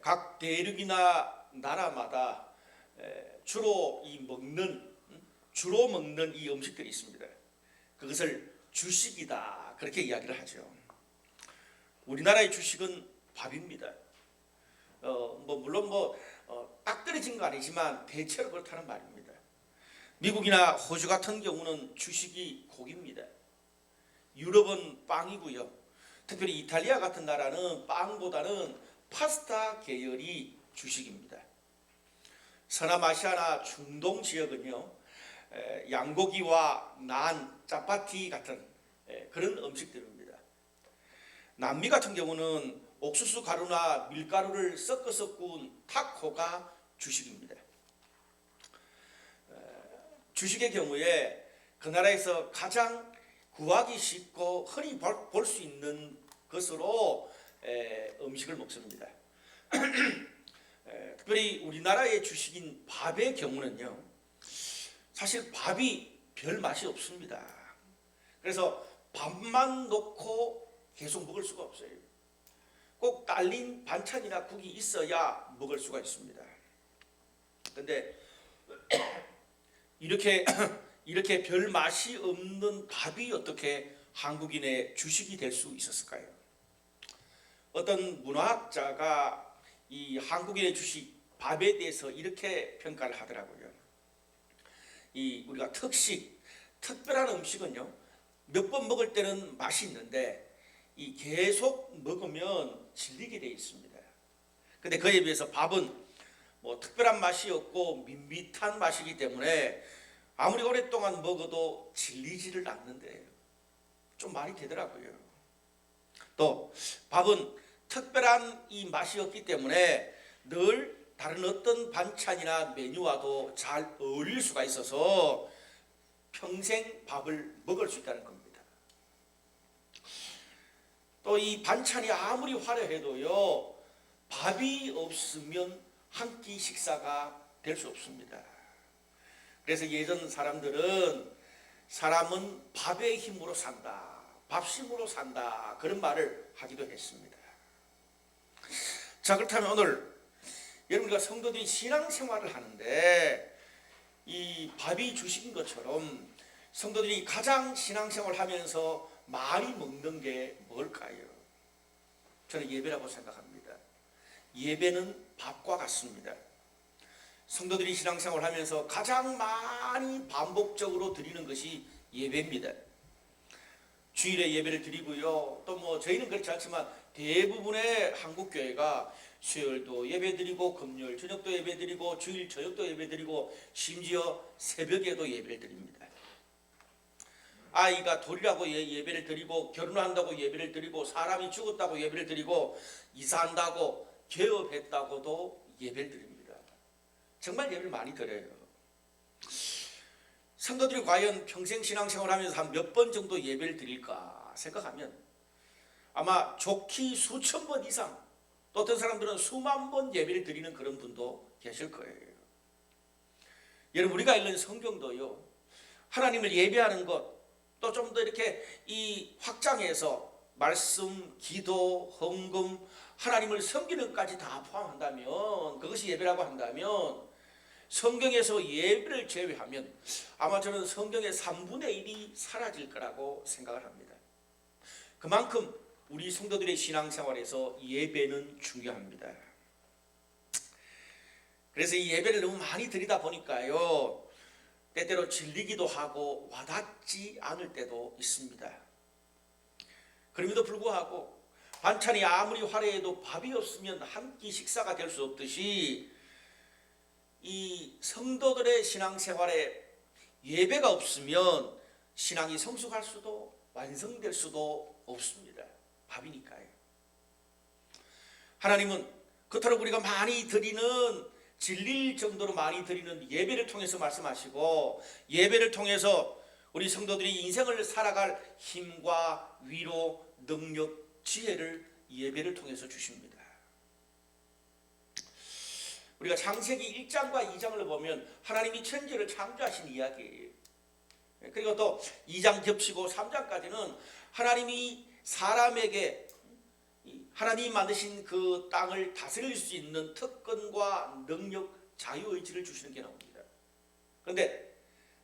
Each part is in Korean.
각 대륙이나 나라마다 주로 먹는 이 음식들이 있습니다. 그것을 주식이다 그렇게 이야기를 하죠. 우리나라의 주식은 밥입니다. 물론 딱 떨어진 거 아니지만 대체로 그렇다는 말입니다. 미국이나 호주 같은 경우는 주식이 고기입니다. 유럽은 빵이고요. 특별히 이탈리아 같은 나라는 빵보다는 파스타 계열이 주식입니다. 서남아시아나 중동 지역은요, 양고기와 난, 짜파티 같은 그런 음식들입니다. 남미 같은 경우는 옥수수 가루나 밀가루를 섞어서 구운 타코가 주식입니다. 주식의 경우에 그 나라에서 가장 구하기 쉽고 흔히 볼 수 있는 것으로 음식을 먹습니다. 특별히 우리나라의 주식인 밥의 경우는요, 사실 밥이 별 맛이 없습니다. 그래서 밥만 넣고 계속 먹을 수가 없어요. 꼭 딸린 반찬이나 국이 있어야 먹을 수가 있습니다. 그런데 이렇게 별 맛이 없는 밥이 어떻게 한국인의 주식이 될 수 있었을까요? 어떤 문화학자가 이 한국인의 주식 밥에 대해서 이렇게 평가를 하더라고요. 우리가 특별한 음식은요, 몇 번 먹을 때는 맛이 있는데 계속 먹으면 질리게 되어 있습니다. 근데 그에 비해서 밥은 특별한 맛이 없고 밋밋한 맛이기 때문에 아무리 오랫동안 먹어도 질리지를 않는데 좀 말이 되더라고요. 또 밥은 특별한 이 맛이 없기 때문에 늘 다른 어떤 반찬이나 메뉴와도 잘 어울릴 수가 있어서 평생 밥을 먹을 수 있다는 겁니다. 또 이 반찬이 아무리 화려해도요, 밥이 없으면 한 끼 식사가 될 수 없습니다. 그래서 예전 사람들은 사람은 밥의 힘으로 산다, 밥심으로 산다, 그런 말을 하기도 했습니다. 자, 그렇다면 오늘 여러분과 성도들이 신앙생활을 하는데 이 밥이 주식인 것처럼 성도들이 가장 신앙생활을 하면서 많이 먹는 게 뭘까요? 저는 예배라고 생각합니다. 예배는 밥과 같습니다. 성도들이 신앙생활을 하면서 가장 많이 반복적으로 드리는 것이 예배입니다. 주일에 예배를 드리고요. 또 저희는 그렇지 않지만 대부분의 한국교회가 수요일도 예배드리고 금요일 저녁도 예배드리고 주일 저녁도 예배드리고 심지어 새벽에도 예배를 드립니다. 아이가 돌이라고 예배를 드리고 결혼한다고 예배를 드리고 사람이 죽었다고 예배를 드리고 이사한다고 개업했다고도 예배를 드립니다. 정말 예배를 많이 드려요. 성도들이 과연 평생 신앙생활하면서 한 몇 번 정도 예배를 드릴까 생각하면 아마 좋기 수천 번 이상, 또 어떤 사람들은 수만 번 예배를 드리는 그런 분도 계실 거예요. 여러분, 우리가 읽는 성경도요, 하나님을 예배하는 것, 또 좀 더 이렇게 확장해서 말씀, 기도, 헌금, 하나님을 섬기는 것까지 다 포함한다면, 그것이 예배라고 한다면 성경에서 예배를 제외하면 아마 저는 성경의 3분의 1이 사라질 거라고 생각을 합니다. 그만큼 우리 성도들의 신앙생활에서 예배는 중요합니다. 그래서 이 예배를 너무 많이 드리다 보니까요, 때때로 질리기도 하고 와닿지 않을 때도 있습니다. 그럼에도 불구하고 반찬이 아무리 화려해도 밥이 없으면 한 끼 식사가 될 수 없듯이 이 성도들의 신앙생활에 예배가 없으면 신앙이 성숙할 수도 완성될 수도 없습니다. 밥이니까요. 하나님은 그토록 우리가 많이 드리는, 질릴 정도로 많이 드리는 예배를 통해서 말씀하시고, 예배를 통해서 우리 성도들이 인생을 살아갈 힘과 위로, 능력, 지혜를 예배를 통해서 주십니다. 우리가 창세기 1장과 2장을 보면 하나님이 천지를 창조하신 이야기예요. 그리고 또 2장 겹치고 3장까지는 하나님이 사람에게 하나님이 만드신 그 땅을 다스릴 수 있는 특권과 능력, 자유의지를 주시는 게 나옵니다. 그런데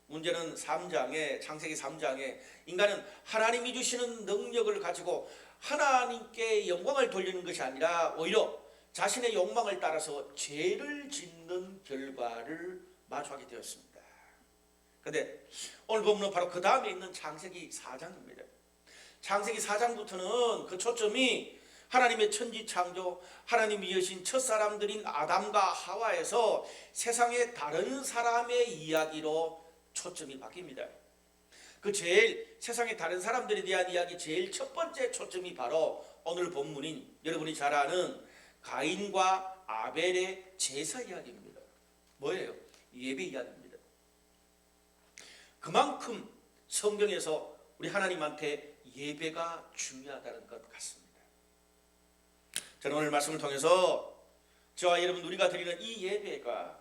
문제는 3장에, 창세기 3장에 인간은 하나님이 주시는 능력을 가지고 하나님께 영광을 돌리는 것이 아니라 오히려 자신의 욕망을 따라서 죄를 짓는 결과를 마주하게 되었습니다. 그런데 오늘 본문은 바로 그 다음에 있는 창세기 4장입니다. 창세기 4장부터는 그 초점이 하나님의 천지 창조, 하나님이 여신 첫사람들인 아담과 하와에서 세상의 다른 사람의 이야기로 초점이 바뀝니다. 그 제일 세상의 다른 사람들에 대한 이야기 제일 첫 번째 초점이 바로 오늘 본문인 여러분이 잘 아는 가인과 아벨의 제사 이야기입니다. 뭐예요? 예배 이야기입니다. 그만큼 성경에서 우리 하나님한테 예배가 중요하다는 것 같습니다. 저는 오늘 말씀을 통해서 저와 여러분 우리가 드리는 이 예배가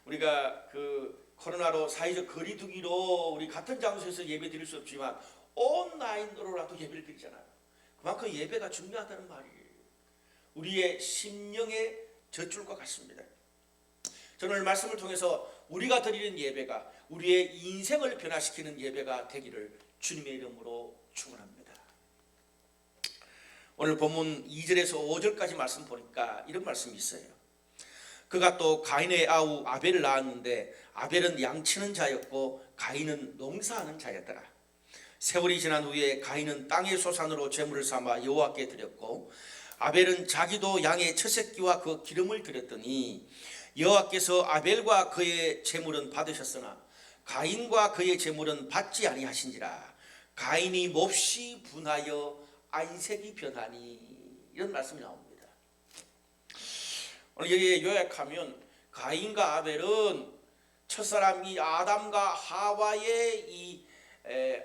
우리가 그 코로나로 사회적 거리두기로 우리 같은 장소에서 예배 드릴 수 없지만 온라인으로라도 예배를 드리잖아요. 그만큼 예배가 중요하다는 말이에요. 우리의 심령의 젖줄과 같습니다. 저는 오늘 말씀을 통해서 우리가 드리는 예배가 우리의 인생을 변화시키는 예배가 되기를 주님의 이름으로 축원합니다. 오늘 본문 2절에서 5절까지 말씀 보니까 이런 말씀이 있어요. 그가 또 가인의 아우 아벨을 낳았는데 아벨은 양치는 자였고 가인은 농사하는 자였더라. 세월이 지난 후에 가인은 땅의 소산으로 제물을 삼아 여호와께 드렸고 아벨은 자기도 양의 첫 새끼와 그 기름을 드렸더니 여호와께서 아벨과 그의 제물은 받으셨으나 가인과 그의 제물은 받지 아니하신지라. 가인이 몹시 분하여 안색이 변하니. 이런 말씀이 나옵니다. 오늘 여기에 요약하면 가인과 아벨은 첫사람이 아담과 하와의 이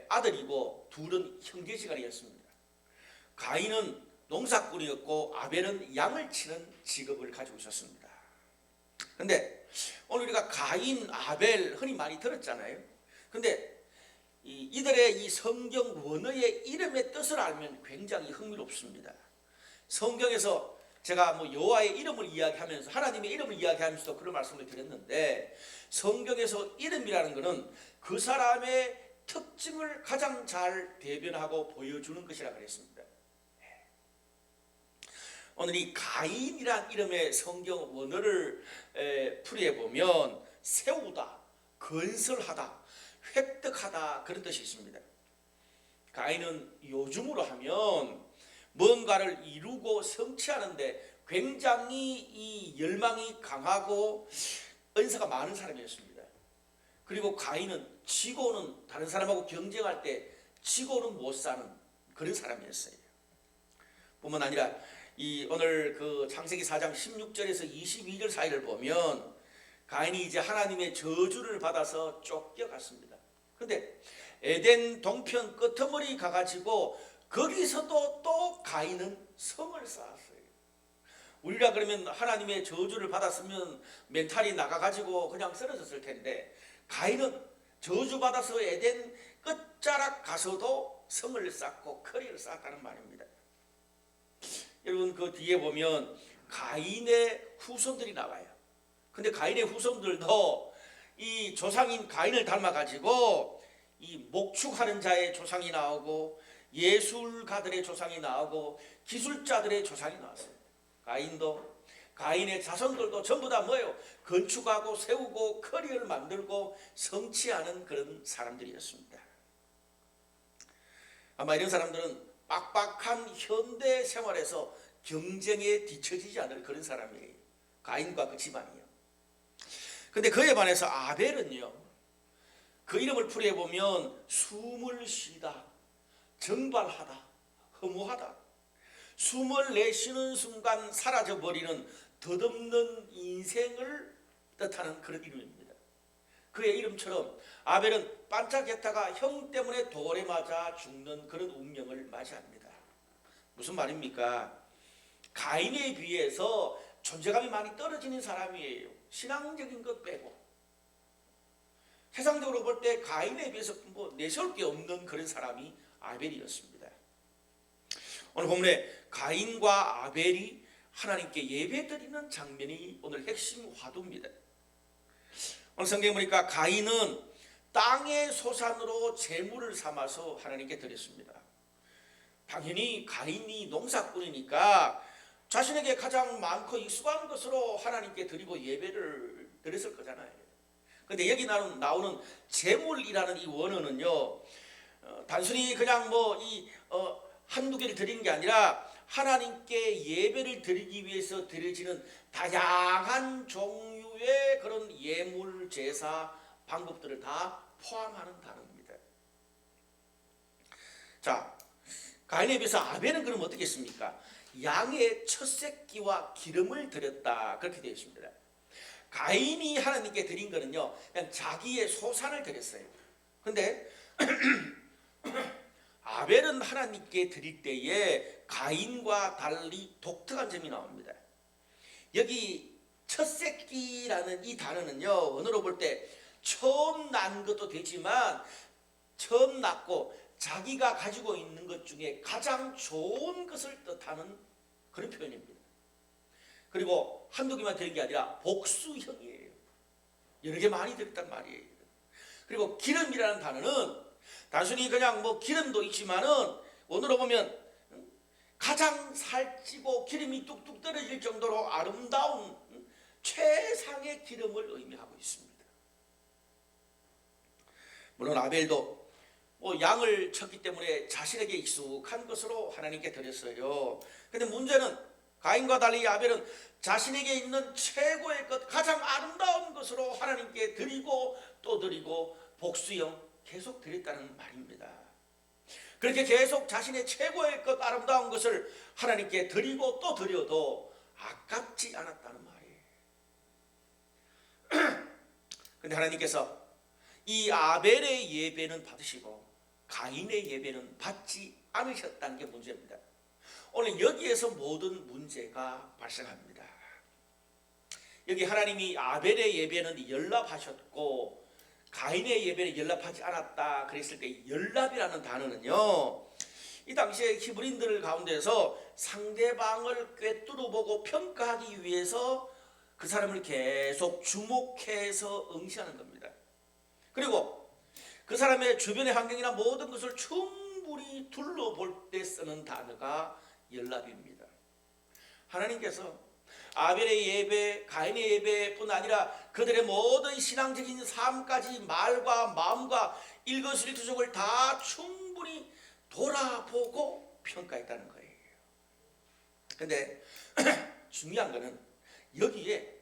아들이고 둘은 형제지간이었습니다. 가인은 농사꾼이었고 아벨은 양을 치는 직업을 가지고 있었습니다. 그런데 오늘 우리가 가인, 아벨 흔히 많이 들었잖아요. 그런데 이들의 이 성경 원어의 이름의 뜻을 알면 굉장히 흥미롭습니다. 성경에서 제가 여호와의 이름을 이야기하면서 하나님의 이름을 이야기하면서도 그런 말씀을 드렸는데 성경에서 이름이라는 것은 그 사람의 특징을 가장 잘 대변하고 보여주는 것이라 그랬습니다. 오늘 이 가인이란 이름의 성경 원어를 풀이해보면 세우다, 건설하다, 획득하다 그런 뜻이 있습니다. 가인은 요즘으로 하면 뭔가를 이루고 성취하는데 굉장히 이 열망이 강하고 은사가 많은 사람이었습니다. 그리고 가인은 지고는 다른 사람하고 경쟁할 때 지고는 못 사는 그런 사람이었어요. 뿐만 아니라 오늘 그 창세기 4장 16절에서 22절 사이를 보면 가인이 이제 하나님의 저주를 받아서 쫓겨갔습니다. 그런데 에덴 동편 끄트머리 가가지고 거기서도 또 가인은 성을 쌓았어요. 우리가 그러면 하나님의 저주를 받았으면 멘탈이 나가가지고 그냥 쓰러졌을 텐데 가인은 저주받아서 에덴 끝자락 가서도 성을 쌓고 거리를 쌓았다는 말입니다. 여러분 그 뒤에 보면 가인의 후손들이 나와요. 근데 가인의 후손들도 이 조상인 가인을 닮아가지고 이 목축하는 자의 조상이 나오고 예술가들의 조상이 나오고 기술자들의 조상이 나왔어요. 가인도 가인의 자손들도 전부 다 뭐예요? 건축하고 세우고 커리어를 만들고 성취하는 그런 사람들이었습니다. 아마 이런 사람들은 빡빡한 현대 생활에서 경쟁에 뒤처지지 않을 그런 사람이에요. 가인과 그 집안이요. 근데 그에 반해서 아벨은요, 그 이름을 풀이해보면 숨을 쉬다, 정발하다, 허무하다, 숨을 내쉬는 순간 사라져버리는 덧없는 인생을 뜻하는 그런 이름입니다. 그의 이름처럼 아벨은 반짝했다가 형 때문에 돌에 맞아 죽는 그런 운명을 맞이합니다. 무슨 말입니까? 가인에 비해서 존재감이 많이 떨어지는 사람이에요. 신앙적인 것 빼고. 세상적으로 볼 때 가인에 비해서 내세울 게 없는 그런 사람이 아벨이었습니다. 오늘 본문에 가인과 아벨이 하나님께 예배드리는 장면이 오늘 핵심 화두입니다. 오늘 성경 보니까 가인은 땅의 소산으로 제물을 삼아서 하나님께 드렸습니다. 당연히 가인이 농사꾼이니까 자신에게 가장 많고 익숙한 것으로 하나님께 드리고 예배를 드렸을 거잖아요. 근데 여기 나오는 제물이라는 이 원어는요, 단순히 그냥 한두 개를 드리는 게 아니라 하나님께 예배를 드리기 위해서 드려지는 다양한 종류의 그런 예물 제사 방법들을 다 포함하는 단어입니다. 자, 가인에 비해서 아벨은 그럼 어떻게 했습니까? 양의 첫 새끼와 기름을 드렸다, 그렇게 되어 있습니다. 가인이 하나님께 드린 거는요, 그냥 자기의 소산을 드렸어요. 근데 아벨은 하나님께 드릴 때에 가인과 달리 독특한 점이 나옵니다. 여기 첫 새끼라는 이 단어는요, 언어로 볼 때 처음 난 것도 되지만 처음 낳고 자기가 가지고 있는 것 중에 가장 좋은 것을 뜻하는 그런 표현입니다. 그리고 한두 개만 드린 게 아니라 복수형이에요. 여러 개 많이 드렸단 말이에요. 그리고 기름이라는 단어는 단순히 그냥 기름도 있지만은 오늘로 보면 가장 살찌고 기름이 뚝뚝 떨어질 정도로 아름다운 최상의 기름을 의미하고 있습니다. 물론 아벨도 양을 쳤기 때문에 자신에게 익숙한 것으로 하나님께 드렸어요. 근데 문제는 가인과 달리 아벨은 자신에게 있는 최고의 것, 가장 아름다운 것으로 하나님께 드리고 또 드리고 복수형 계속 드렸다는 말입니다. 그렇게 계속 자신의 최고의 것, 아름다운 것을 하나님께 드리고 또 드려도 아깝지 않았다는 말이에요. 근데 하나님께서 이 아벨의 예배는 받으시고 가인의 예배는 받지 않으셨다는 게 문제입니다. 오늘 여기에서 모든 문제가 발생합니다. 여기 하나님이 아벨의 예배는 연락하셨고 가인의 예배는 연락하지 않았다 그랬을 때 연락이라는 단어는요, 이 당시에 히브리인들 가운데서 상대방을 꿰뚫어보고 평가하기 위해서 그 사람을 계속 주목해서 응시하는 겁니다. 그리고 그 사람의 주변의 환경이나 모든 것을 충분히 둘러볼 때 쓰는 단어가 연락입니다. 하나님께서 아벨의 예배, 가인의 예배뿐 아니라 그들의 모든 신앙적인 삶까지 말과 마음과 일거수일투족을 다 충분히 돌아보고 평가했다는 거예요. 그런데 중요한 것은 여기에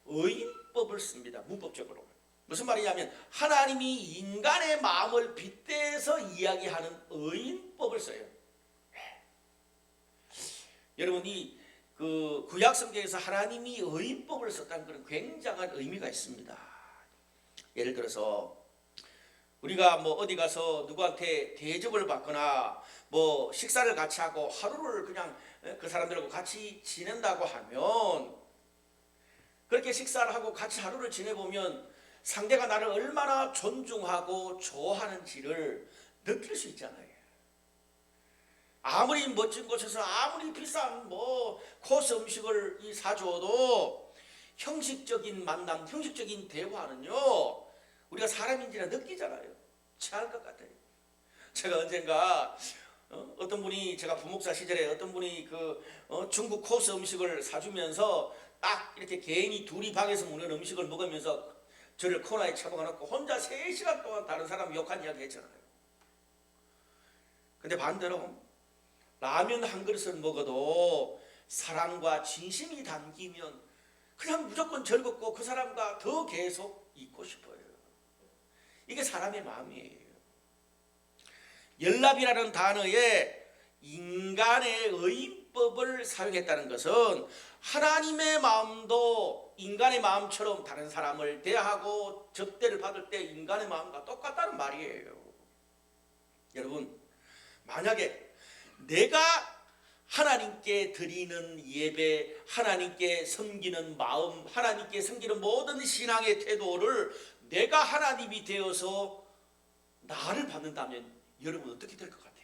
의인법을 씁니다. 문법적으로. 무슨 말이냐면 하나님이 인간의 마음을 빗대서 이야기하는 의인법을 써요. 여러분이 구약 성경에서 하나님이 의인법을 썼다는 것은 굉장한 의미가 있습니다. 예를 들어서 우리가 어디 가서 누구한테 대접을 받거나 식사를 같이 하고 하루를 그냥 그 사람들하고 같이 지낸다고 하면, 그렇게 식사를 하고 같이 하루를 지내보면 상대가 나를 얼마나 존중하고 좋아하는지를 느낄 수 있잖아요. 아무리 멋진 곳에서 아무리 비싼 코스 음식을 사줘도 형식적인 만남, 형식적인 대화는요, 우리가 사람인지라 느끼잖아요. 취할 것 같아요. 제가 언젠가 어떤 분이, 제가 부목사 시절에 어떤 분이 중국 코스 음식을 사주면서 딱 이렇게 개인이 둘이 방에서 먹는 음식을 먹으면서 저를 코너에 쳐박아놓고 혼자 3시간 동안 다른 사람 욕한 이야기 했잖아요. 근데 반대로 라면 한 그릇을 먹어도 사랑과 진심이 담기면 그냥 무조건 즐겁고 그 사람과 더 계속 있고 싶어요. 이게 사람의 마음이에요. 연락이라는 단어에 인간의 의인법을 사용했다는 것은 하나님의 마음도 인간의 마음처럼 다른 사람을 대하고 접대를 받을 때 인간의 마음과 똑같다는 말이에요. 여러분, 만약에 내가 하나님께 드리는 예배, 하나님께 섬기는 마음, 하나님께 섬기는 모든 신앙의 태도를 내가 하나님이 되어서 나를 받는다면 여러분 어떻게 될 것 같아요?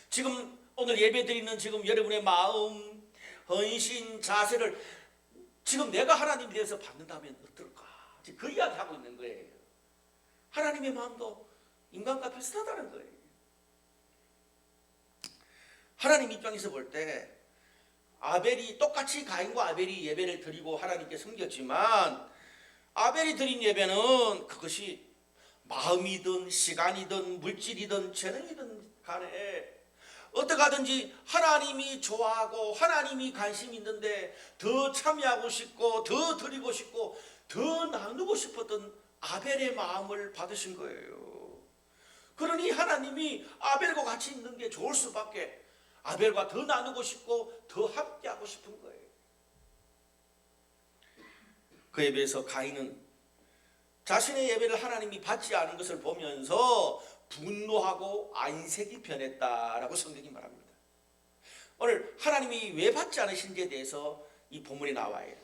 지금 오늘 예배드리는 지금 여러분의 마음, 헌신, 자세를 지금 내가 하나님 대해서 받는다면 어떨까? 지금 그 이야기 하고 있는 거예요. 하나님의 마음도 인간과 비슷하다는 거예요. 하나님 입장에서 볼 때 아벨이 똑같이 가인과 아벨이 예배를 드리고 하나님께 섬겼지만 아벨이 드린 예배는 그것이 마음이든 시간이든 물질이든 재능이든 간에 어떻게 하든지 하나님이 좋아하고 하나님이 관심 있는데 더 참여하고 싶고 더 드리고 싶고 더 나누고 싶었던 아벨의 마음을 받으신 거예요. 그러니 하나님이 아벨과 같이 있는 게 좋을 수밖에, 아벨과 더 나누고 싶고 더 함께하고 싶은 거예요. 그에 비해서 가인은 자신의 예배를 하나님이 받지 않은 것을 보면서 분노하고 안색이 변했다라고 성경이 말합니다. 오늘 하나님이 왜 받지 않으신지에 대해서 이 본문에 나와요.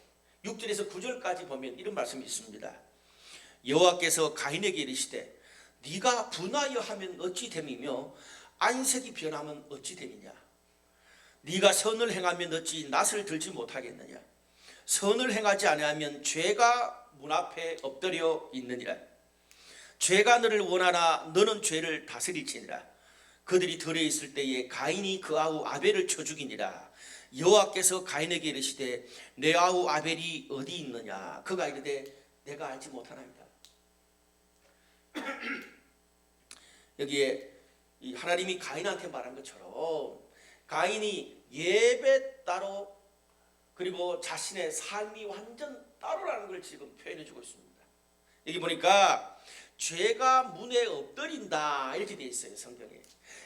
6절에서 9절까지 보면 이런 말씀이 있습니다. 여호와께서 가인에게 이르시되 네가 분하여 하면 어찌 됨이며 안색이 변하면 어찌 됨이냐. 네가 선을 행하면 어찌 낯을 들지 못하겠느냐. 선을 행하지 아니하면 죄가 문 앞에 엎드려 있느니라. 죄가 너를 원하나 너는 죄를 다스릴지니라. 그들이 들에 있을 때에 가인이 그 아우 아벨을 쳐 죽이니라. 여호와께서 가인에게 이르시되 내 아우 아벨이 어디 있느냐. 그가 이르되 내가 알지 못하나이다. 여기에 하나님이 가인한테 말한 것처럼 가인이 예배 따로 그리고 자신의 삶이 완전 따로라는 걸 지금 표현해 주고 있습니다. 여기 보니까 죄가 문에 엎드린다 이렇게 되어 있어요. 성경에.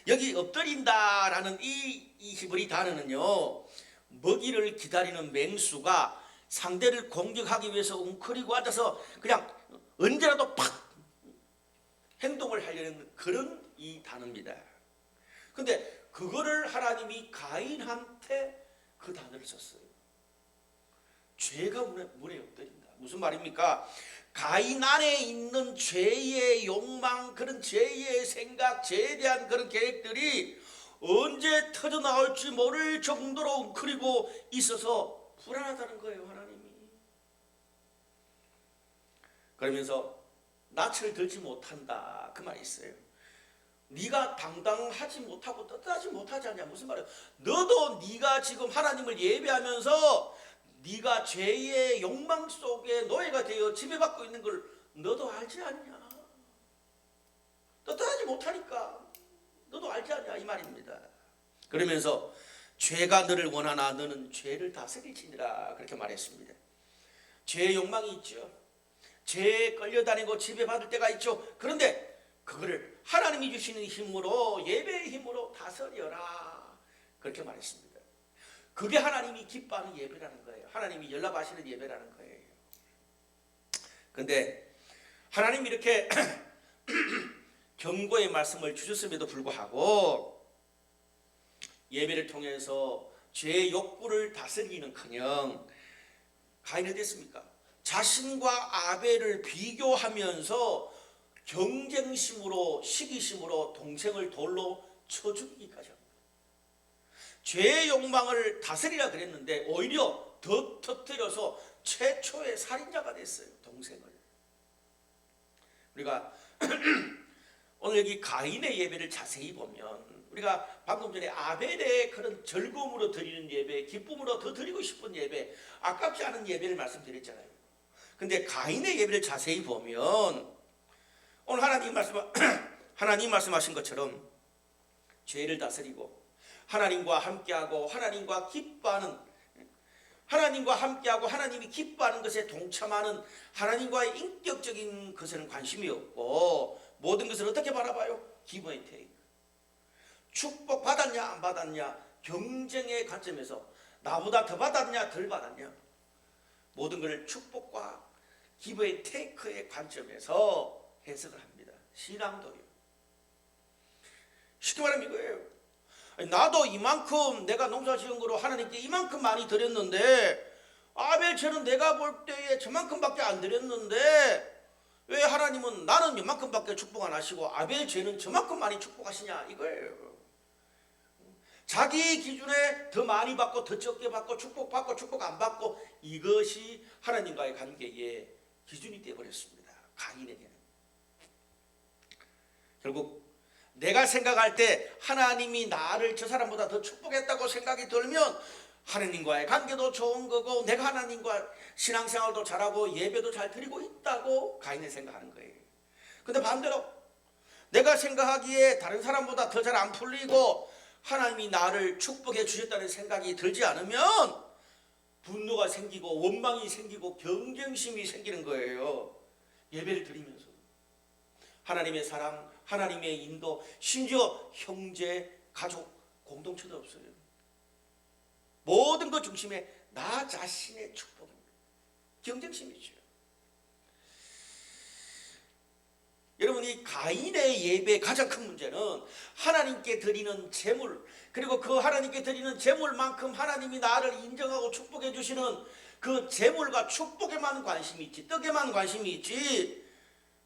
여기 엎드린다라는 이 히브리 단어는요, 먹이를 기다리는 맹수가 상대를 공격하기 위해서 웅크리고 앉아서 그냥 언제라도 팍 행동을 하려는 그런 이 단어입니다. 근데 그거를 하나님이 가인한테 그 단어를 썼어요. 죄가 문에 엎드린다. 무슨 말입니까? 가인 안에 있는 죄의 욕망, 그런 죄의 생각, 죄에 대한 그런 계획들이 언제 터져 나올지 모를 정도로 웅크리고 있어서 불안하다는 거예요, 하나님이. 그러면서 낯을 들지 못한다 그 말이 있어요. 네가 당당하지 못하고 떳떳하지 못하지 않냐. 무슨 말이야? 너도 네가 지금 하나님을 예배하면서 네가 죄의 욕망 속에 노예가 되어 지배받고 있는 걸 너도 알지 않냐. 떳떳하지 못하니까 너도 알지 않냐 이 말입니다. 그러면서 죄가 너를 원하나 너는 죄를 다스릴지니라 그렇게 말했습니다. 죄의 욕망이 있죠. 죄에 끌려다니고 지배받을 때가 있죠. 그런데 그거를 하나님이 주시는 힘으로, 예배의 힘으로 다스려라 그렇게 말했습니다. 그게 하나님이 기뻐하는 예배라는 거예요. 하나님이 연락하시는 예배라는 거예요. 그런데 하나님이 이렇게 경고의 말씀을 주셨음에도 불구하고 예배를 통해서 죄의 욕구를 다스리기는커녕 가인이 됐습니까? 자신과 아벨을 비교하면서 경쟁심으로, 시기심으로 동생을 돌로 쳐 죽이기까지 합니다. 죄의 욕망을 다스리라 그랬는데 오히려 더 터뜨려서 최초의 살인자가 됐어요. 동생을. 우리가 오늘 여기 가인의 예배를 자세히 보면 우리가 방금 전에 아벨의 그런 즐거움으로 드리는 예배, 기쁨으로 더 드리고 싶은 예배, 아깝지 않은 예배를 말씀드렸잖아요. 근데 가인의 예배를 자세히 보면 오늘 하나님 말씀하신 것처럼 죄를 다스리고 하나님과 함께하고 하나님과 함께하고 하나님이 기뻐하는 것에 동참하는 하나님과의 인격적인 것에는 관심이 없고 모든 것을 어떻게 바라봐요? give and take. 축복 받았냐 안 받았냐 경쟁의 관점에서 나보다 더 받았냐 덜 받았냐 모든 것을 축복과 give and take의 관점에서 해석을 합니다. 신앙도요. 쉽게 말하면 이거예요. 나도 이만큼 내가 농사 지은 거로 하나님께 이만큼 많이 드렸는데 아벨처럼 내가 볼 때에 저만큼밖에 안 드렸는데 왜 하나님은 나는 이만큼밖에 축복 안 하시고 아벨 죄는 저만큼 많이 축복하시냐 이거예요. 자기 기준에 더 많이 받고 더 적게 받고 축복받고 축복 안 받고, 이것이 하나님과의 관계의 기준이 되어버렸습니다. 가인에게는. 결국 내가 생각할 때 하나님이 나를 저 사람보다 더 축복했다고 생각이 들면 하나님과의 관계도 좋은 거고, 내가 하나님과 신앙생활도 잘하고 예배도 잘 드리고 있다고 가인이 생각하는 거예요. 근데 반대로 내가 생각하기에 다른 사람보다 더 잘 안 풀리고 하나님이 나를 축복해 주셨다는 생각이 들지 않으면 분노가 생기고 원망이 생기고 경쟁심이 생기는 거예요. 예배를 드리면서 하나님의 사랑, 하나님의 인도, 심지어 형제, 가족, 공동체도 없어요. 모든 것 중심에 나 자신의 축복입니다. 경쟁심이죠. 여러분, 이 가인의 예배의 가장 큰 문제는 하나님께 드리는 제물, 그리고 그 하나님께 드리는 제물만큼 하나님이 나를 인정하고 축복해 주시는 그 제물과 축복에만 관심이 있지, 떡에만 관심이 있지,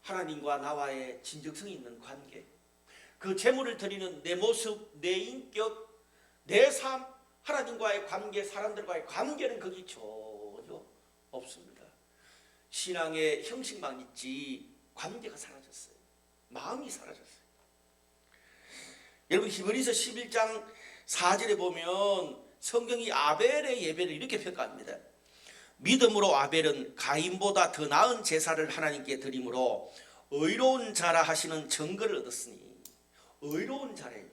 하나님과 나와의 진정성이 있는 관계, 그 제물을 드리는 내 모습, 내 인격, 내 삶, 하나님과의 관계, 사람들과의 관계는 거기 전혀 없습니다. 신앙의 형식만 있지 관계가 사라졌어요. 마음이 사라졌어요. 여러분, 히브리서 11장 4절에 보면 성경이 아벨의 예배를 이렇게 평가합니다. 믿음으로 아벨은 가인보다 더 나은 제사를 하나님께 드림으로 의로운 자라 하시는 증거를 얻었으니, 의로운 자래요.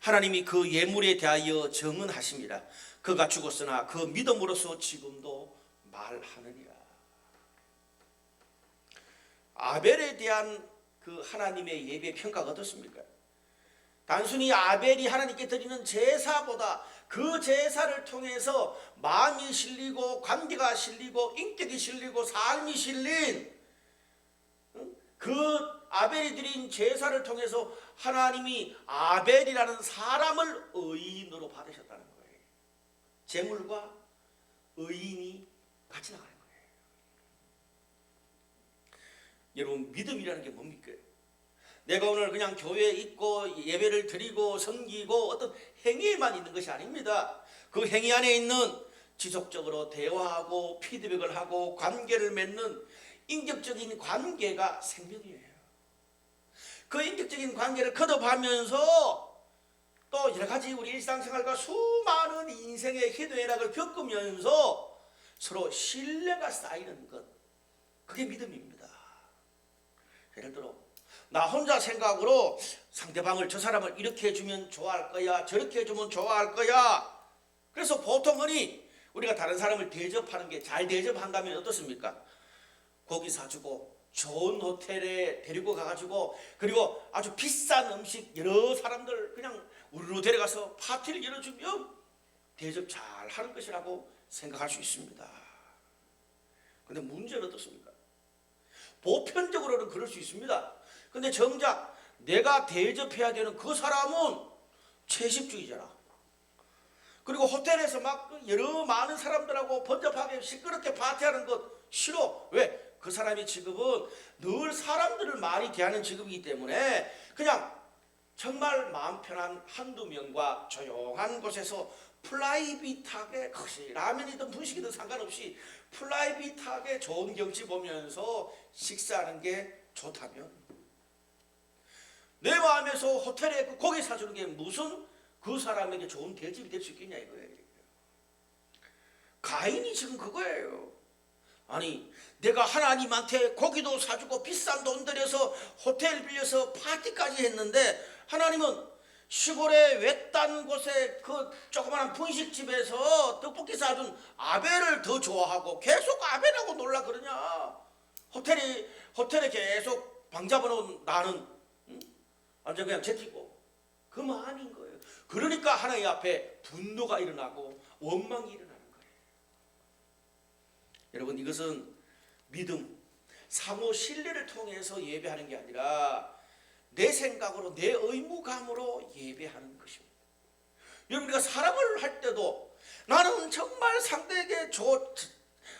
하나님이 그 예물에 대하여 정언하십니다. 그가 죽었으나 그 믿음으로서 지금도 말하느니라. 아벨에 대한 그 하나님의 예배 평가가 어떻습니까? 단순히 아벨이 하나님께 드리는 제사보다 그 제사를 통해서 마음이 실리고 관계가 실리고 인격이 실리고 삶이 실린 그 아벨이 드린 제사를 통해서 하나님이 아벨이라는 사람을 의인으로 받으셨다는 거예요. 제물과 의인이 같이 나가는 거예요. 여러분, 믿음이라는 게 뭡니까? 내가 오늘 그냥 교회에 있고 예배를 드리고 섬기고 어떤 행위에만 있는 것이 아닙니다. 그 행위 안에 있는 지속적으로 대화하고 피드백을 하고 관계를 맺는 인격적인 관계가 생명이에요. 그 인격적인 관계를 거듭하면서 또 여러 가지 우리 일상생활과 수많은 인생의 희노애락을 겪으면서 서로 신뢰가 쌓이는 것, 그게 믿음입니다. 예를 들어 나 혼자 생각으로 상대방을, 저 사람을 이렇게 해주면 좋아할 거야, 저렇게 해주면 좋아할 거야. 그래서 보통 흔히 우리가 다른 사람을 대접하는 게, 잘 대접한다면 어떻습니까? 고기 사주고 좋은 호텔에 데리고 가가지고, 그리고 아주 비싼 음식 여러 사람들 그냥 우르르 데려가서 파티를 열어주면 대접 잘 하는 것이라고 생각할 수 있습니다. 근데 문제는 어떻습니까? 보편적으로는 그럴 수 있습니다. 근데 정작 내가 대접해야 되는 그 사람은 채식주의자라. 그리고 호텔에서 막 여러 많은 사람들하고 번잡하게 시끄럽게 파티하는 것 싫어. 왜? 그 사람의 직업은 늘 사람들을 많이 대하는 직업이기 때문에 그냥 정말 마음 편한 한두 명과 조용한 곳에서 프라이빗하게, 혹시 라면이든 분식이든 상관없이 프라이빗하게 좋은 경치 보면서 식사하는 게 좋다면, 내 마음에서 호텔에 그 고기 사주는 게 무슨 그 사람에게 좋은 대접이 될 수 있겠냐 이거예요. 가인이 지금 그거예요. 아니, 내가 하나님한테 고기도 사주고 비싼 돈 들여서 호텔 빌려서 파티까지 했는데 하나님은 시골의 외딴 곳에 그 조그마한 분식집에서 떡볶이 사준 아벨을 더 좋아하고 계속 아벨하고 놀라 그러냐? 호텔에 계속 방 잡아놓은 나는 완전 그냥 제끼고, 그 마음인 거예요. 그러니까 하나님 앞에 분노가 일어나고 원망이 일어나는 거예요. 여러분, 이것은 믿음, 상호 신뢰를 통해서 예배하는 게 아니라 내 생각으로, 내 의무감으로 예배하는 것입니다. 여러분, 우리가 사랑을 할 때도 나는 정말 상대에게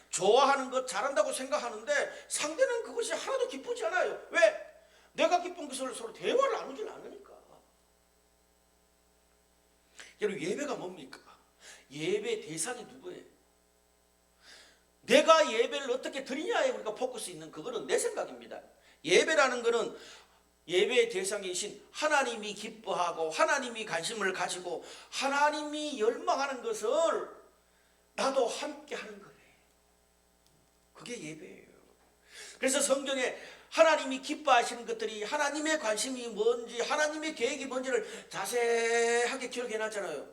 좋아하는 것, 잘한다고 생각하는데 상대는 그것이 하나도 기쁘지 않아요. 왜? 내가 기쁜 것을 서로 대화를 나누질 않으니까. 여러분 예배가 뭡니까? 예배 대상이 누구예요? 내가 예배를 어떻게 드리냐에 우리가 포커스 있는 그거는 내 생각입니다. 예배라는 거는 예배의 대상이신 하나님이 기뻐하고 하나님이 관심을 가지고 하나님이 열망하는 것을 나도 함께 하는 거예요. 그게 예배예요. 그래서 성경에 하나님이 기뻐하시는 것들이 하나님의 관심이 뭔지 하나님의 계획이 뭔지를 자세하게 기록해 놨잖아요.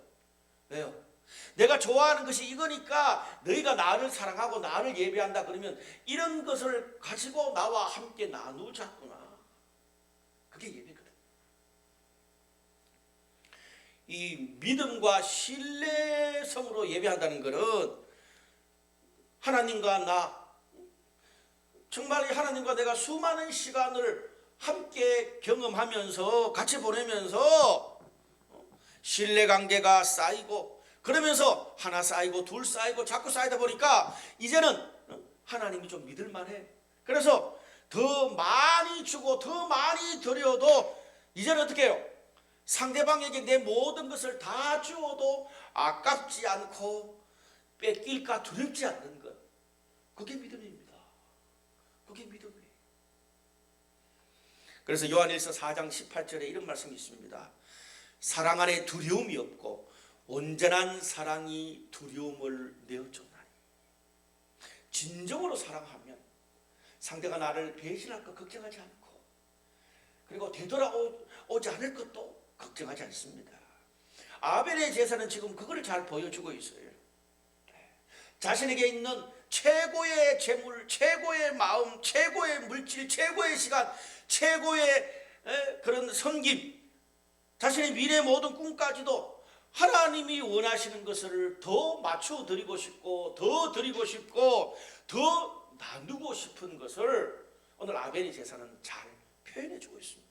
왜요? 내가 좋아하는 것이 이거니까 너희가 나를 사랑하고 나를 예배한다 그러면 이런 것을 가지고 나와 함께 나누자꾸나. 그게 예배거든. 이 믿음과 신뢰성으로 예배한다는 것은 하나님과 나 정말 하나님과 내가 수많은 시간을 함께 경험하면서 같이 보내면서 신뢰관계가 쌓이고 그러면서 하나 쌓이고 둘 쌓이고 자꾸 쌓이다 보니까 이제는 하나님이 좀 믿을만해. 그래서 더 많이 주고 더 많이 드려도 이제는 어떻게 해요? 상대방에게 내 모든 것을 다 주어도 아깝지 않고 뺏길까 두렵지 않는 것. 그게 믿음입니다. 그게 믿음이에요. 그래서 요한일서 4장 18절에 이런 말씀이 있습니다. 사랑 안에 두려움이 없고 온전한 사랑이 두려움을 내어쫓나니. 진정으로 사랑하면 상대가 나를 배신할 것 걱정하지 않고 그리고 되돌아오지 않을 것도 걱정하지 않습니다. 아벨의 제사는 지금 그걸 잘 보여주고 있어요. 자신에게 있는 최고의 재물, 최고의 마음, 최고의 물질, 최고의 시간, 최고의 그런 섬김, 자신의 미래의 모든 꿈까지도 하나님이 원하시는 것을 더 맞춰드리고 싶고 더 드리고 싶고 더 나누고 싶은 것을 오늘 아벨의 제사는 잘 표현해주고 있습니다.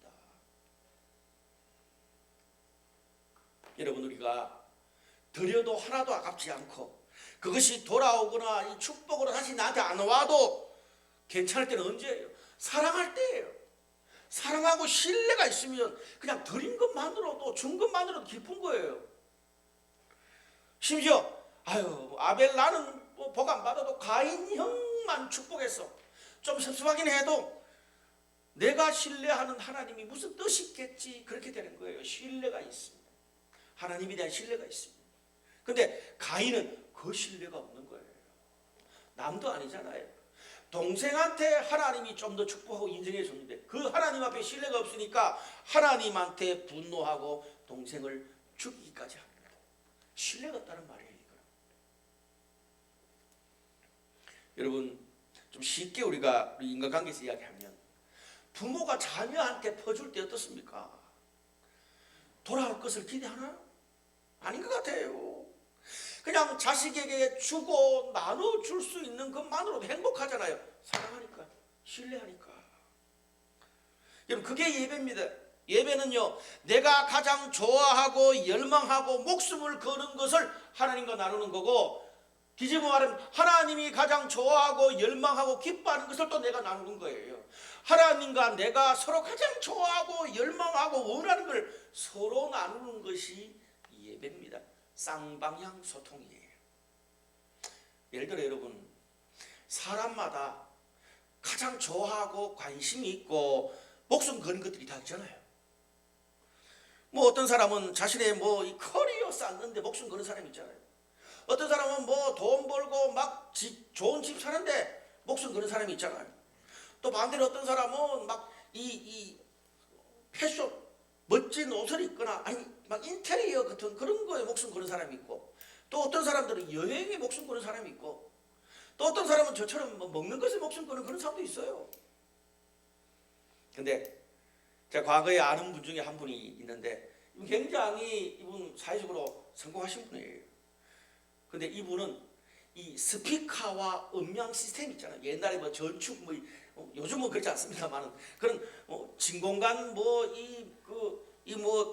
여러분 우리가 드려도 하나도 아깝지 않고 그것이 돌아오거나 이 축복으로 다시 나한테 안 와도 괜찮을 때는 언제예요? 사랑할 때예요. 사랑하고 신뢰가 있으면 그냥 드린 것만으로도 준 것만으로도 기쁜 거예요. 심지어 아벨 나는 복 안 받아도 가인 형만 축복했어. 좀 섭섭하긴 해도 내가 신뢰하는 하나님이 무슨 뜻이 있겠지 그렇게 되는 거예요. 신뢰가 있습니다. 하나님에 대한 신뢰가 있습니다. 근데 가인은 그 신뢰가 없는 거예요. 남도 아니잖아요. 동생한테 하나님이 좀 더 축복하고 인정해 줬는데 그 하나님 앞에 신뢰가 없으니까 하나님한테 분노하고 동생을 죽이기까지 합니다. 신뢰가 없다는 말이에요. 이거. 여러분 좀 쉽게 우리가 인간관계에서 이야기하면 부모가 자녀한테 퍼줄 때 어떻습니까? 돌아올 것을 기대하나요? 아닌 것 같아요. 그냥 자식에게 주고 나눠줄 수 있는 것만으로도 행복하잖아요. 사랑하니까, 신뢰하니까. 여러분 그게 예배입니다. 예배는요 내가 가장 좋아하고 열망하고 목숨을 거는 것을 하나님과 나누는 거고 뒤집어 말하면 하나님이 가장 좋아하고 열망하고 기뻐하는 것을 또 내가 나누는 거예요. 하나님과 내가 서로 가장 좋아하고 열망하고 원하는 걸 서로 나누는 것이 예배입니다. 쌍방향 소통이에요. 예를 들어 여러분 사람마다 가장 좋아하고 관심이 있고 목숨 거는 것들이 다 있잖아요. 뭐 어떤 사람은 자신의 뭐 이 커리어 쌓는데 목숨 거는 사람이 있잖아요. 어떤 사람은 뭐 돈 벌고 막 좋은 집 사는데 목숨 거는 사람이 있잖아요. 또 반대로 어떤 사람은 막 이 패션 멋진 옷을 입거나 아니 막 인테리어 같은 그런 거에 목숨 거는 사람이 있고 또 어떤 사람들은 여행에 목숨 거는 사람이 있고 또 어떤 사람은 저처럼 뭐 먹는 것에 목숨 거는 그런 사람도 있어요. 근데 제가 과거에 아는 분 중에 한 분이 있는데 굉장히 이분 사회적으로 성공하신 분이에요. 근데 이분은 이 스피커와 음향 시스템 있잖아요. 옛날에 뭐 전축 뭐 요즘은 그렇지 않습니다만은 그런 진공관 뭐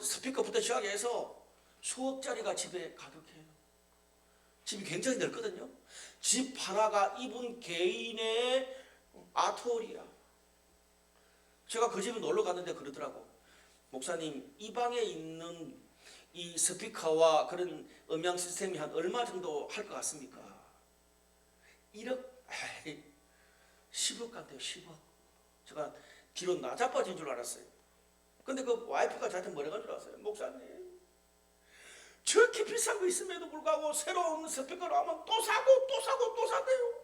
스피커부터 시작해서 수억 짜리가 집에 가득해요. 집이 굉장히 넓거든요. 집 하나가 이분 개인의 아트홀이야. 제가 그 집에 놀러 갔는데 그러더라고. 목사님 이 방에 있는 이 스피커와 그런 음향 시스템이 한 얼마 정도 할 것 같습니까? 1억? 10억 같아요. 10억. 제가 뒤로 나자빠진 줄 알았어요. 근데 그 와이프가 저한테 뭐라고 줄 알았어요? 목사님, 저렇게 비싼 거 있음에도 불구하고 새로운 스피커를 하면 또 사고 또 사고 또 산대요.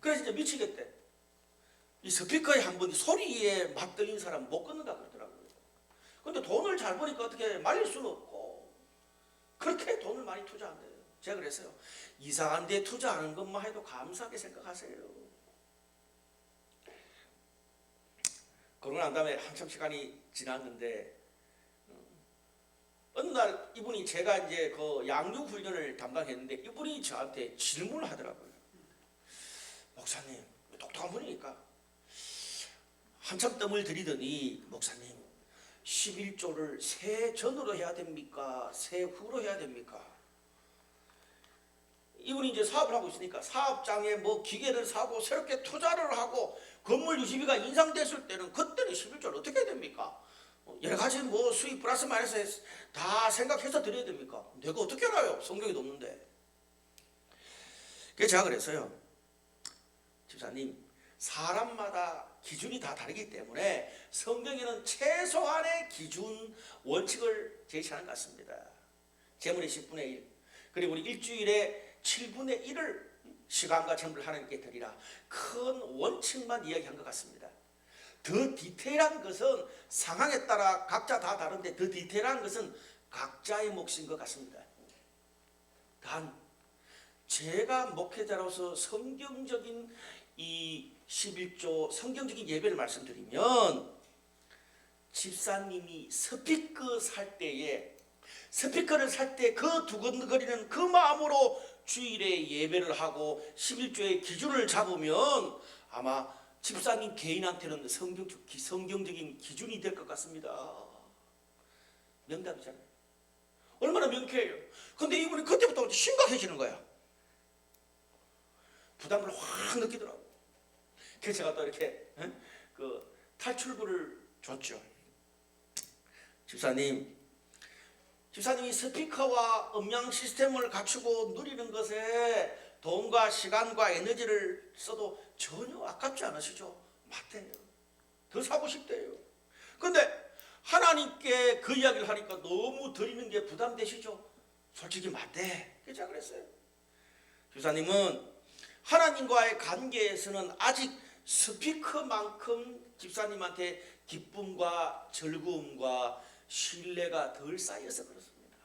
그래서 이제 미치겠대. 이 스피커에 한 번 소리에 막 들린 사람 못 끊는다 그러더라고요. 근데 돈을 잘 버니까 어떻게 말릴 수는 없고 그렇게 돈을 많이 투자한대요. 제가 그랬어요. 이상한 데 투자하는 것만 해도 감사하게 생각하세요. 그러고 난 다음에 한참 시간이 지났는데 어느 날 이분이 제가 이제 그 양육 훈련을 담당했는데 이분이 저한테 질문을 하더라고요. 목사님, 똑똑한 분이니까 한참 뜸을 들이더니 목사님, 11조를 새 전으로 해야 됩니까? 새 후로 해야 됩니까? 이분이 이제 사업을 하고 있으니까 사업장에 뭐 기계를 사고 새롭게 투자를 하고 건물 유지비가 인상됐을 때는 그때는 11조를 어떻게 해야 됩니까? 여러 가지 뭐 수익 플러스 마이너스 다 생각해서 드려야 됩니까? 내가 어떻게 알아요? 성경에도 없는데. 그래서 제가 그랬어요. 집사님, 사람마다 기준이 다 다르기 때문에 성경에는 최소한의 기준 원칙을 제시하는 것 같습니다. 재물의 10분의 1, 그리고 우리 일주일에 7분의 1을 시간과 재물을 하나님께 드리라. 큰 원칙만 이야기한 것 같습니다. 더 디테일한 것은 상황에 따라 각자 다 다른데 더 디테일한 것은 각자의 몫인 것 같습니다. 단 제가 목회자로서 성경적인 이 11조 성경적인 예배를 말씀드리면 집사님이 스피커를 살 때에 스피커를 살 때 그 두근거리는 그 마음으로 주일에 예배를 하고 11조의 기준을 잡으면 아마 집사님 개인한테는 성경적인 기준이 될 것 같습니다. 명답이잖아요. 얼마나 명쾌해요. 근데 이분이 그때부터 심각해지는 거야. 부담을 확 느끼더라고요. 그래서 제가 또 이렇게 그 탈출구를 줬죠. 집사님이 스피커와 음향 시스템을 갖추고 누리는 것에 돈과 시간과 에너지를 써도 전혀 아깝지 않으시죠? 맞대요. 더 사고 싶대요. 근데 하나님께 그 이야기를 하니까 너무 드리는 게 부담되시죠? 솔직히 맞대. 제가 그랬어요. 집사님은 하나님과의 관계에서는 아직 스피커만큼 집사님한테 기쁨과 즐거움과 신뢰가 덜 쌓여서 그렇습니다.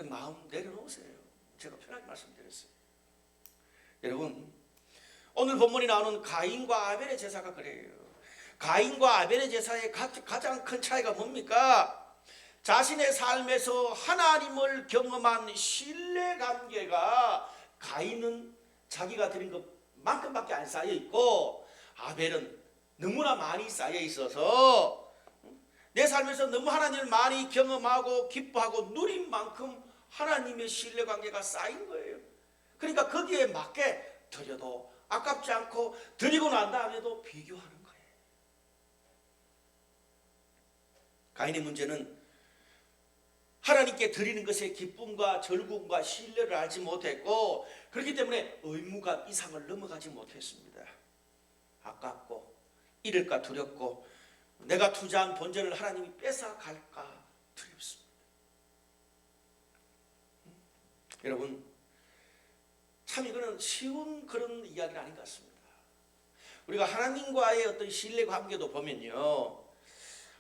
마음 내려놓으세요. 제가 편하게 말씀드렸어요. 여러분, 오늘 본문이 나오는 가인과 아벨의 제사가 그래요. 가인과 아벨의 제사의 가장 큰 차이가 뭡니까? 자신의 삶에서 하나님을 경험한 신뢰관계가 가인은 자기가 드린 것만큼밖에 안 쌓여 있고 아벨은 너무나 많이 쌓여 있어서 내 삶에서 너무 하나님을 많이 경험하고 기뻐하고 누린 만큼 하나님의 신뢰관계가 쌓인 거예요. 그러니까 거기에 맞게 드려도 아깝지 않고 드리고 난 다음에도 비교하는 거예요. 가인의 문제는 하나님께 드리는 것의 기쁨과 즐거움과 신뢰를 알지 못했고 그렇기 때문에 의무감 이상을 넘어가지 못했습니다. 아깝고 잃을까 두렵고 내가 투자한 본전을 하나님이 뺏어갈까 두렵습니다. 여러분, 참 이거는 쉬운 그런 이야기는 아닌 것 같습니다. 우리가 하나님과의 어떤 신뢰관계도 보면요,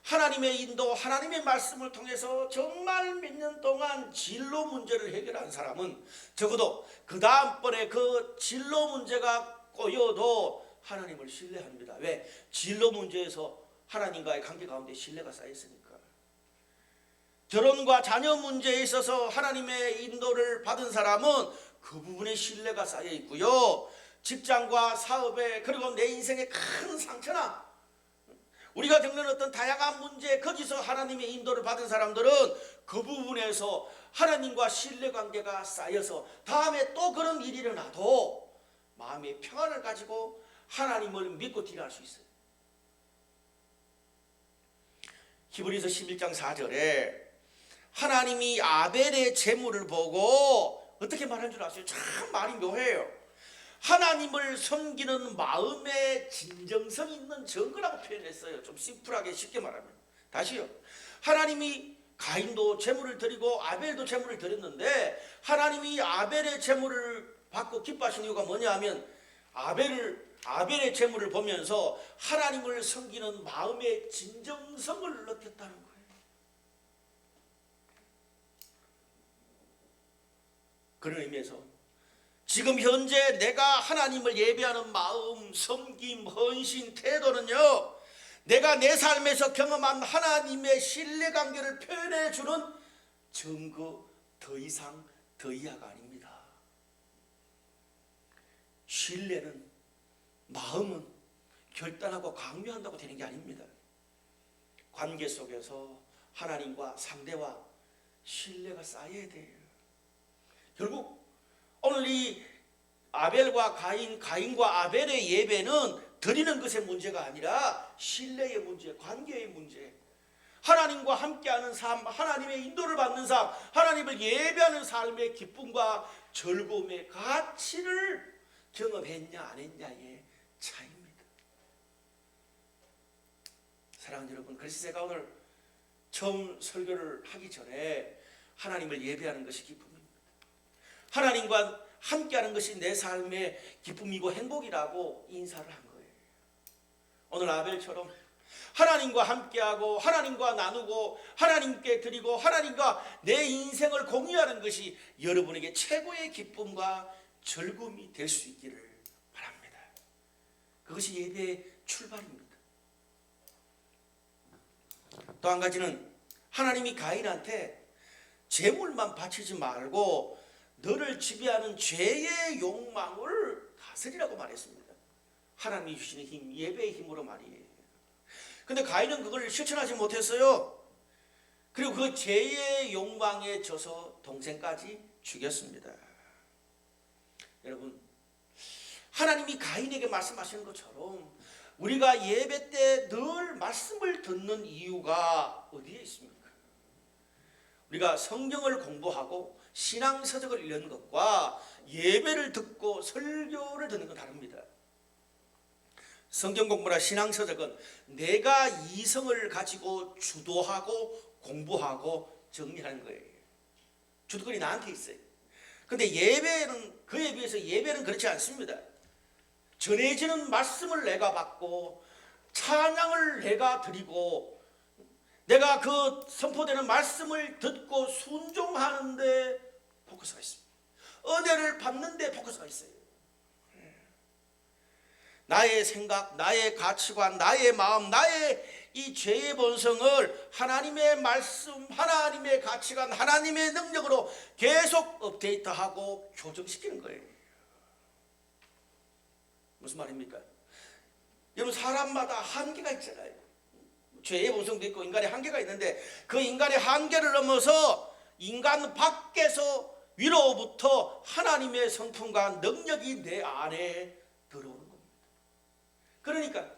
하나님의 인도, 하나님의 말씀을 통해서 정말 몇 년 동안 진로 문제를 해결한 사람은 적어도 그 다음번에 그 진로 문제가 꼬여도 하나님을 신뢰합니다. 왜? 진로 문제에서 하나님과의 관계 가운데 신뢰가 쌓였으니까. 결혼과 자녀 문제에 있어서 하나님의 인도를 받은 사람은 그 부분에 신뢰가 쌓여 있고요. 직장과 사업에 그리고 내 인생의 큰 상처나 우리가 겪는 어떤 다양한 문제 거기서 하나님의 인도를 받은 사람들은 그 부분에서 하나님과 신뢰관계가 쌓여서 다음에 또 그런 일이 일어나도 마음의 평안을 가지고 하나님을 믿고 딜할 수 있어요. 히브리서 11장 4절에 하나님이 아벨의 제물을 보고 어떻게 말한 줄 아세요? 참 말이 묘해요. 하나님을 섬기는 마음의 진정성 있는 증거라고 표현했어요. 좀 심플하게 쉽게 말하면. 다시요. 하나님이 가인도 제물을 드리고 아벨도 제물을 드렸는데 하나님이 아벨의 제물을 받고 기뻐하신 이유가 뭐냐 하면 아벨의 제물을 보면서 하나님을 섬기는 마음의 진정성을 느꼈다는 거예요. 그런 의미에서 지금 현재 내가 하나님을 예배하는 마음, 섬김, 헌신, 태도는요, 내가 내 삶에서 경험한 하나님의 신뢰관계를 표현해주는 증거 더 이상 더 이하가 아닙니다. 신뢰는, 마음은 결단하고 강요한다고 되는 게 아닙니다. 관계 속에서 하나님과 상대와 신뢰가 쌓여야 돼요. 결국 오늘 이 아벨과 가인과 아벨의 예배는 드리는 것의 문제가 아니라 신뢰의 문제, 관계의 문제. 하나님과 함께하는 삶, 하나님의 인도를 받는 삶, 하나님을 예배하는 삶의 기쁨과 즐거움의 가치를 경험했냐 안 했냐의 차이입니다. 사랑하는 여러분, 그래서 제가 오늘 처음 설교를 하기 전에 하나님을 예배하는 것이 기쁨입니다. 하나님과 함께하는 것이 내 삶의 기쁨이고 행복이라고 인사를 한 거예요. 오늘 아벨처럼 하나님과 함께하고 하나님과 나누고 하나님께 드리고 하나님과 내 인생을 공유하는 것이 여러분에게 최고의 기쁨과 즐거움이 될 수 있기를 바랍니다. 그것이 예배의 출발입니다. 또 한 가지는 하나님이 가인한테 재물만 바치지 말고 너를 지배하는 죄의 욕망을 다스리라고 말했습니다. 하나님이 주시는 힘, 예배의 힘으로 말이에요. 근데 가인은 그걸 실천하지 못했어요. 그리고 그 죄의 욕망에 져서 동생까지 죽였습니다. 여러분, 하나님이 가인에게 말씀하시는 것처럼 우리가 예배 때 늘 말씀을 듣는 이유가 어디에 있습니까? 우리가 성경을 공부하고 신앙서적을 읽는 것과 예배를 듣고 설교를 듣는 건 다릅니다. 성경 공부나 신앙서적은 내가 이성을 가지고 주도하고 공부하고 정리하는 거예요. 주도권이 나한테 있어요. 그런데 예배는, 그에 비해서 예배는 그렇지 않습니다. 전해지는 말씀을 내가 받고 찬양을 내가 드리고 내가 그 선포되는 말씀을 듣고 순종하는 데 포커스가 있습니다. 은혜를 받는 데 포커스가 있어요. 나의 생각, 나의 가치관, 나의 마음, 나의 이 죄의 본성을 하나님의 말씀, 하나님의 가치관, 하나님의 능력으로 계속 업데이트하고 교정시키는 거예요. 무슨 말입니까? 여러분, 사람마다 한계가 있잖아요. 죄의 본성도 있고 인간의 한계가 있는데 그 인간의 한계를 넘어서 인간 밖에서 위로부터 하나님의 성품과 능력이 내 안에 들어오는 겁니다. 그러니까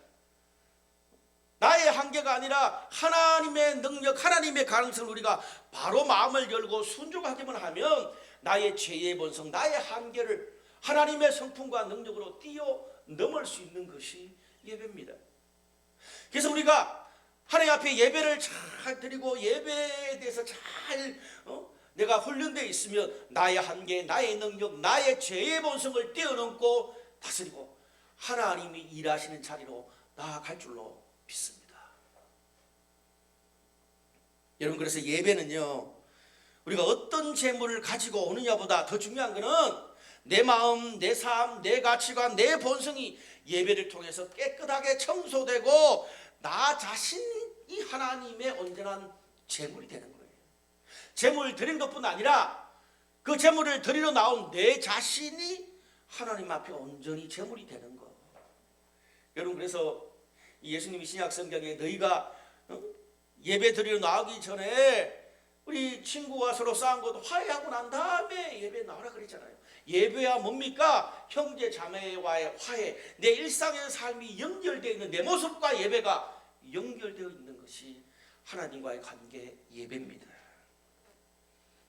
나의 한계가 아니라 하나님의 능력, 하나님의 가능성을 우리가 바로 마음을 열고 순종하기만 하면 나의 죄의 본성, 나의 한계를 하나님의 성품과 능력으로 뛰어넘을 수 있는 것이 예배입니다. 그래서 우리가 하나님 앞에 예배를 잘 드리고 예배에 대해서 잘 내가 훈련되어 있으면 나의 한계, 나의 능력, 나의 죄의 본성을 뛰어넘고 다스리고 하나님이 일하시는 자리로 나아갈 줄로 믿습니다. 여러분, 그래서 예배는요, 우리가 어떤 재물을 가지고 오느냐보다 더 중요한 것은 내 마음, 내 삶, 내 가치관, 내 본성이 예배를 통해서 깨끗하게 청소되고 나 자신이 하나님의 온전한 제물이 되는 거예요. 제물 드린 것뿐 아니라 그 제물을 드리러 나온 내 자신이 하나님 앞에 온전히 제물이 되는 거. 여러분, 그래서 예수님이 신약 성경에 너희가 예배 드리러 나오기 전에 우리 친구와 서로 싸운 것도 화해하고 난 다음에 예배 나오라 그랬잖아요. 예배야 뭡니까? 형제 자매와의 화해, 내 일상의 삶이 연결되어 있는 내 모습과 예배가 연결되어 있는 것이 하나님과의 관계 예배입니다.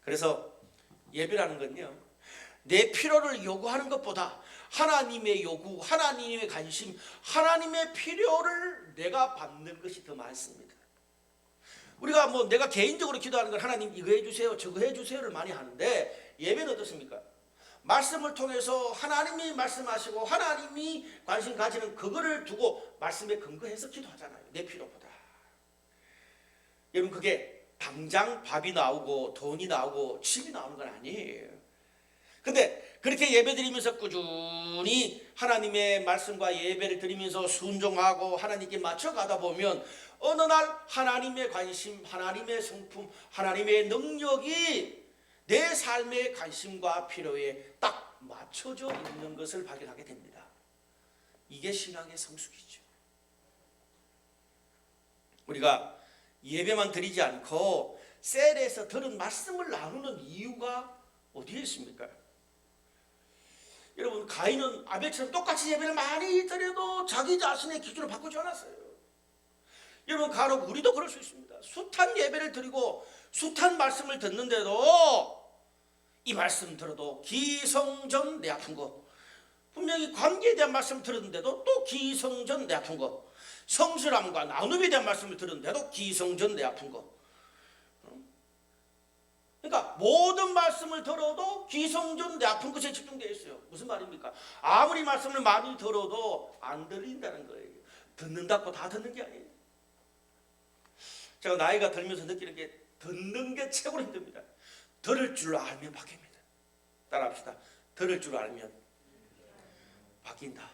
그래서 예배라는 건요, 내 필요를 요구하는 것보다 하나님의 요구, 하나님의 관심, 하나님의 필요를 내가 받는 것이 더 많습니다. 우리가 내가 개인적으로 기도하는 건 하나님 이거 해주세요, 저거 해주세요를 많이 하는데, 예배는 어떻습니까? 말씀을 통해서 하나님이 말씀하시고 하나님이 관심 가지는 그거를 두고 말씀에 근거해서 기도하잖아요. 내 필요보다. 여러분, 그게 당장 밥이 나오고 돈이 나오고 집이 나오는 건 아니에요. 근데 그렇게 예배드리면서 꾸준히 하나님의 말씀과 예배를 드리면서 순종하고 하나님께 맞춰가다 보면 어느 날 하나님의 관심, 하나님의 성품, 하나님의 능력이 내 삶의 관심과 필요에 딱 맞춰져 있는 것을 발견하게 됩니다. 이게 신앙의 성숙이죠. 우리가 예배만 드리지 않고 셀에서 들은 말씀을 나누는 이유가 어디에 있습니까? 여러분, 가인은 아벨처럼 똑같이 예배를 많이 드려도 자기 자신의 기준을 바꾸지 않았어요. 여러분, 간혹 우리도 그럴 수 있습니다. 숱한 예배를 드리고 숱한 말씀을 듣는데도 이 말씀 들어도 기성전 내 아픈 거, 분명히 관계에 대한 말씀을 들었는데도 또 기성전 내 아픈 거, 성실함과 나눔에 대한 말씀을 들었는데도 기성전 내 아픈 거. 그러니까 모든 말씀을 들어도 기성전 내 아픈 것에 집중되어 있어요. 무슨 말입니까? 아무리 말씀을 많이 들어도 안 들린다는 거예요. 듣는다고 다 듣는 게 아니에요. 제가 나이가 들면서 느끼는 게 듣는 게 최고로 힘듭니다. 들을 줄 알면 바뀝니다. 따라합시다. 들을 줄 알면 바뀐다.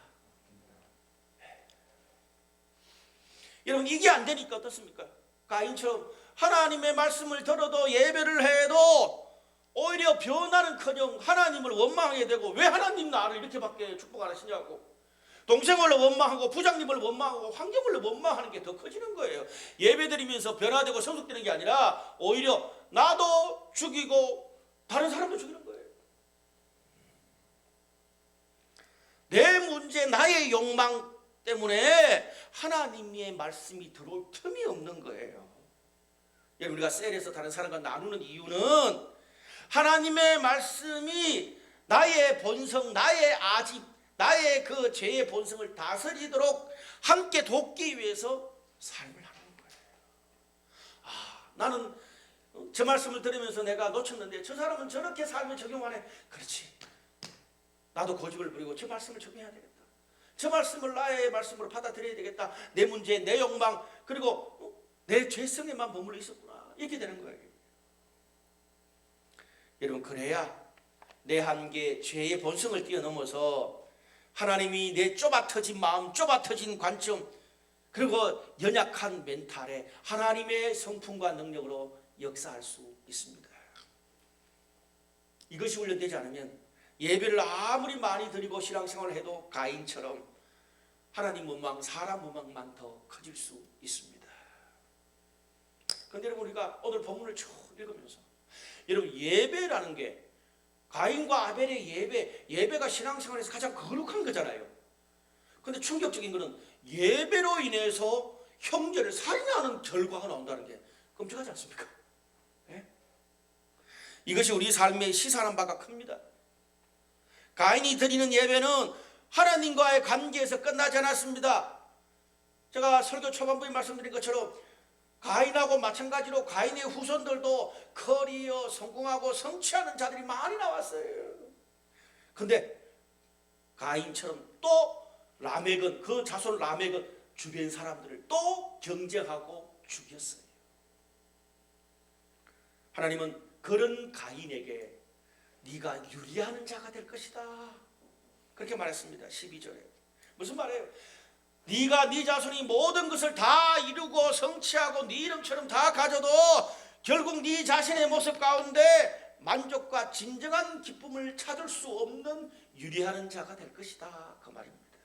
여러분, 이게 안 되니까 어떻습니까? 가인처럼 하나님의 말씀을 들어도 예배를 해도 오히려 변화는커녕 하나님을 원망하게 되고, 왜 하나님 나를 이렇게밖에 축복 안 하시냐고, 동생을 원망하고 부장님을 원망하고 환경을 원망하는 게 더 커지는 거예요. 예배드리면서 변화되고 성숙되는 게 아니라 오히려 나도 죽이고 다른 사람도 죽이는 거예요. 내 문제, 나의 욕망 때문에 하나님의 말씀이 들어올 틈이 없는 거예요. 우리가 셀에서 다른 사람과 나누는 이유는 하나님의 말씀이 나의 본성, 나의 아집, 나의 그 죄의 본성을 다스리도록 함께 돕기 위해서 삶을 하는 거예요. 나는 저 말씀을 들으면서 내가 놓쳤는데 저 사람은 저렇게 삶에 적용하네. 그렇지, 나도 고집을 부리고 저 말씀을 적용해야 되겠다. 저 말씀을 나의 말씀으로 받아들여야 되겠다. 내 문제, 내 욕망, 그리고 내 죄성에만 머물러 있었구나, 이렇게 되는 거예요. 여러분, 그래야 내 한계, 죄의 본성을 뛰어넘어서 하나님이 내 좁아터진 마음, 좁아터진 관점, 그리고 연약한 멘탈에 하나님의 성품과 능력으로 역사할 수 있습니다. 이것이 훈련되지 않으면 예배를 아무리 많이 드리고 신앙생활을 해도 가인처럼 하나님 원망, 사람 원망만 더 커질 수 있습니다. 그런데 여러분, 우리가 오늘 본문을 쭉 읽으면서 여러분, 예배라는 게 가인과 아벨의 예배가 신앙생활에서 가장 거룩한 거잖아요. 그런데 충격적인 것은 예배로 인해서 형제를 살인하는 결과가 나온다는 게 끔찍하지 않습니까? 네? 이것이 우리 삶에 시사하는 바가 큽니다. 가인이 드리는 예배는 하나님과의 관계에서 끝나지 않았습니다. 제가 설교 초반부에 말씀드린 것처럼 가인하고 마찬가지로 가인의 후손들도 커리어, 성공하고 성취하는 자들이 많이 나왔어요. 그런데 가인처럼 또 라멕은, 그 자손 라멕은 주변 사람들을 또 경쟁하고 죽였어요. 하나님은 그런 가인에게 네가 유리하는 자가 될 것이다, 그렇게 말했습니다. 12절에 무슨 말이에요? 네가 네 자손이 모든 것을 다 이루고 성취하고 네 이름처럼 다 가져도 결국 네 자신의 모습 가운데 만족과 진정한 기쁨을 찾을 수 없는 유리하는 자가 될 것이다, 그 말입니다.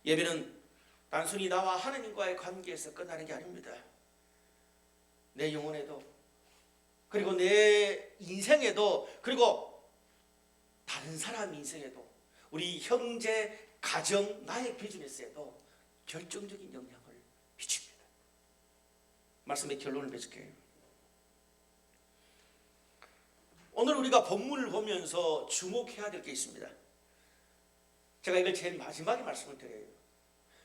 예배는 단순히 나와 하나님과의 관계에서 끝나는 게 아닙니다. 내 영혼에도, 그리고 내 인생에도, 그리고 다른 사람 인생에도, 우리 형제, 가정, 나의 비즈니스에도 결정적인 영향을 미칩니다. 말씀의 결론을 맺을게요. 오늘 우리가 본문을 보면서 주목해야 될 게 있습니다. 제가 이걸 제일 마지막에 말씀을 드려요.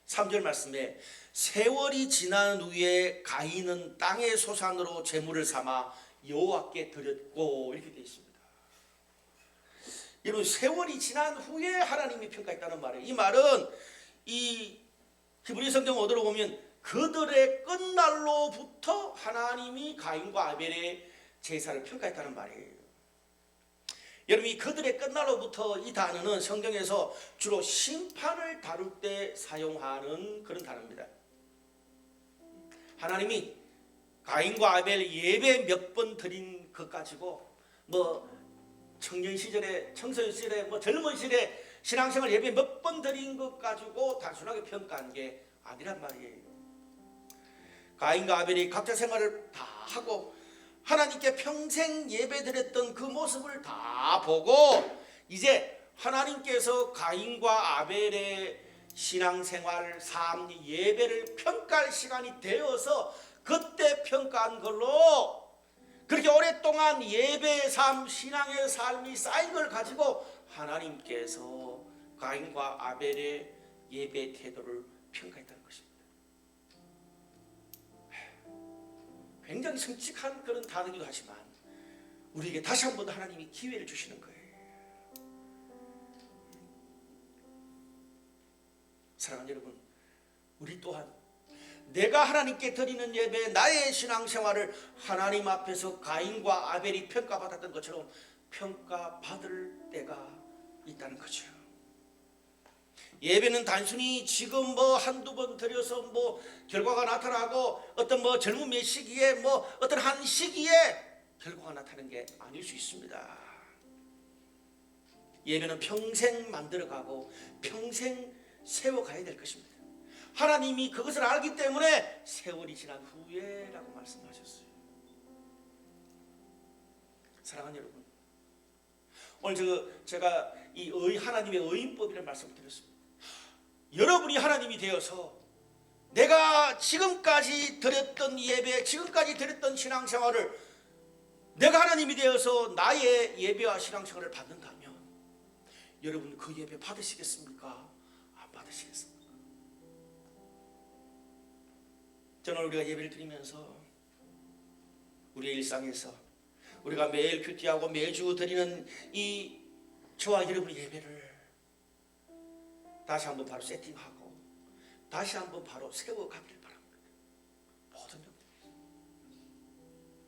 3절 말씀에 세월이 지난 후에 가인은 땅의 소산으로 제물을 삼아 여호와께 드렸고 이렇게 되어 있습니다. 여러분, 세월이 지난 후에 하나님이 평가했다는 말이에요. 이 말은 이 히브리 성경 어디로 보면 그들의 끝날로부터 하나님이 가인과 아벨의 제사를 평가했다는 말이에요. 여러분, 이 그들의 끝날로부터 이 단어는 성경에서 주로 심판을 다룰 때 사용하는 그런 단어입니다. 하나님이 가인과 아벨 예배 몇 번 드린 것 가지고 청년 시절에, 청소년 시절에, 젊은 시절에 신앙생활 예배 몇 번 드린 것 가지고 단순하게 평가한 게 아니란 말이에요. 가인과 아벨이 각자 생활을 다 하고 하나님께 평생 예배드렸던 그 모습을 다 보고 이제 하나님께서 가인과 아벨의 신앙생활, 삶, 예배를 평가할 시간이 되어서 그때 평가한 걸로 그렇게 오랫동안 예배의 삶, 신앙의 삶이 쌓인 걸 가지고 하나님께서 가인과 아벨의 예배 태도를 평가했다는 것입니다. 굉장히 성직한 그런 단어이기도 하지만 우리에게 다시 한 번 하나님이 기회를 주시는 거예요. 사랑하는 여러분, 우리 또한 내가 하나님께 드리는 예배, 나의 신앙생활을 하나님 앞에서 가인과 아벨이 평가받았던 것처럼 평가받을 때가 있다는 거죠. 예배는 단순히 지금 한두 번 드려서 결과가 나타나고 어떤 젊음의 시기에 어떤 한 시기에 결과가 나타나는 게 아닐 수 있습니다. 예배는 평생 만들어가고 평생 세워가야 될 것입니다. 하나님이 그것을 알기 때문에 세월이 지난 후에라고 말씀하셨어요. 사랑하는 여러분, 오늘 제가 이 하나님의 의인법이라는 말씀을 드렸습니다. 여러분이 하나님이 되어서 내가 지금까지 드렸던 예배, 지금까지 드렸던 신앙생활을 내가 하나님이 되어서 나의 예배와 신앙생활을 받는다면 여러분 그 예배 받으시겠습니까? 안 받으시겠습니까? 저는 우리가 예배를 드리면서 우리의 일상에서 우리가 매일 큐티하고 매주 드리는 이 저와 여러분의 예배를 다시 한번 바로 세팅하고 다시 한번 바로 세워가기를 바랍니다. 모든 점들,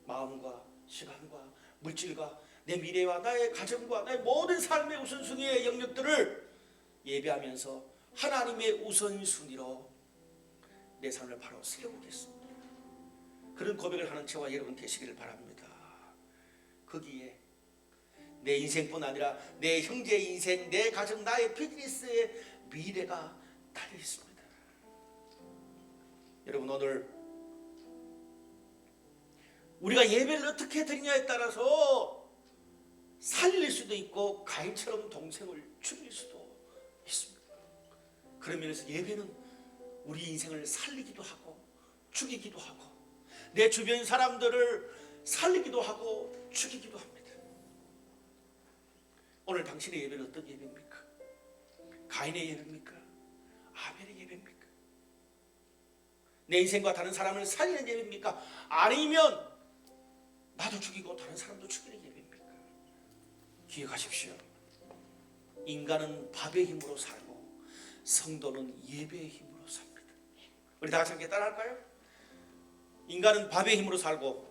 마음과 시간과 물질과 내 미래와 나의 가정과 나의 모든 삶의 우선순위의 영역들을 예배하면서 하나님의 우선순위로 내 삶을 바로 세우겠습니다. 그런 고백을 하는 저와 여러분 되시기를 바랍니다. 거기에 내 인생뿐 아니라 내 형제의 인생, 내 가정, 나의 비즈니스의 미래가 달려 있습니다. 여러분, 오늘 우리가 예배를 어떻게 드리냐에 따라서 살릴 수도 있고 가인처럼 동생을 죽일 수도 있습니다. 그런 면에서 예배는 우리 인생을 살리기도 하고 죽이기도 하고 내 주변 사람들을 살리기도 하고 죽이기도 합니다. 오늘 당신의 예배는 어떤 예배입니까? 가인의 예배입니까? 아벨의 예배입니까? 내 인생과 다른 사람을 살리는 예배입니까? 아니면 나도 죽이고 다른 사람도 죽이는 예배입니까? 기억하십시오. 인간은 밥의 힘으로 살고 성도는 예배의 힘으로 삽니다. 우리 다 같이 함께 따라할까요? 인간은 밥의 힘으로 살고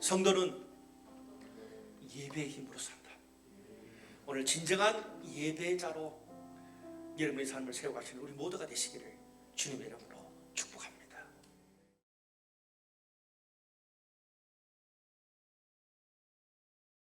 성도는 예배의 힘으로 산다. 오늘 진정한 예배자로 여러분의 삶을 세워가시는 우리 모두가 되시기를 주님의 이름으로